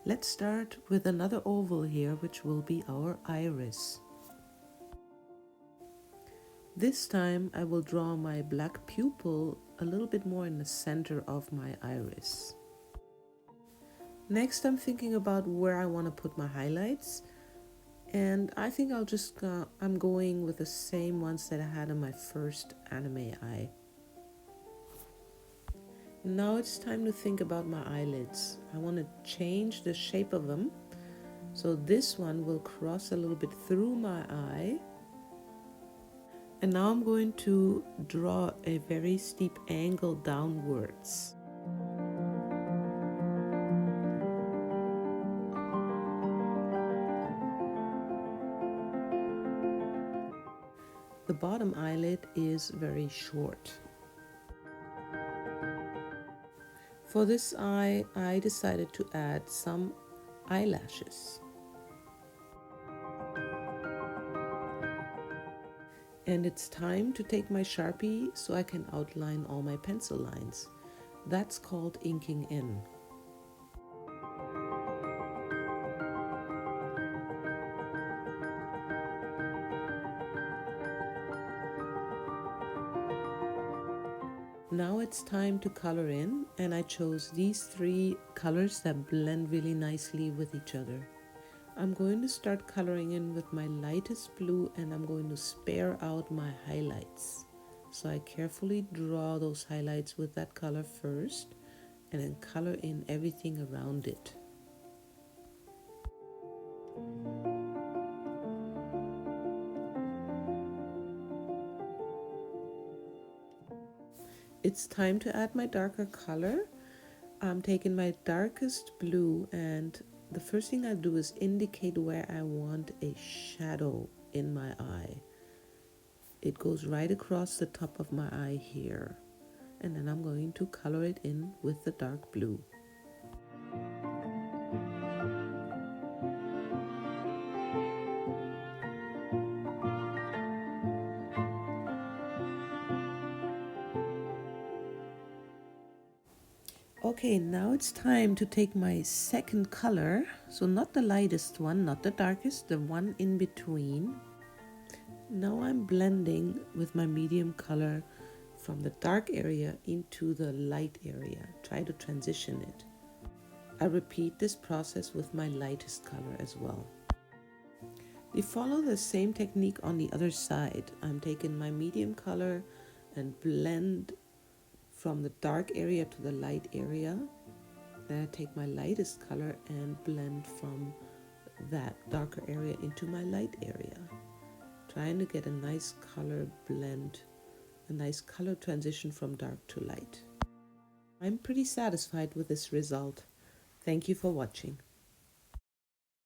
Let's start with another oval here, which will be our iris. This time I will draw my black pupil a little bit more in the center of my iris. Next, I'm thinking about where I want to put my highlights, and I think I'm going with the same ones that I had in my first anime eye. Now it's time to think about my eyelids. I want to change the shape of them. So this one will cross a little bit through my eye. And now I'm going to draw a very steep angle downwards. The bottom eyelid is very short. For this eye, I decided to add some eyelashes. And it's time to take my Sharpie so I can outline all my pencil lines. That's called inking in. Now it's time to color in, and I chose these three colors that blend really nicely with each other. I'm going to start coloring in with my lightest blue, and I'm going to spare out my highlights. So I carefully draw those highlights with that color first, and then color in everything around it. It's time to add my darker color. I'm taking my darkest blue, and the first thing I do is indicate where I want a shadow in my eye. It goes right across the top of my eye here, and then I'm going to color it in with the dark blue. Okay, now it's time to take my second color, so not the lightest one, not the darkest, the one in between. Now I'm blending with my medium color from the dark area into the light area. Try to transition it. I repeat this process with my lightest color as well. You follow the same technique on the other side. I'm taking my medium color and blend from the dark area to the light area. Then I take my lightest color and blend from that darker area into my light area. Trying to get a nice color blend, a nice color transition from dark to light. I'm pretty satisfied with this result. Thank you for watching.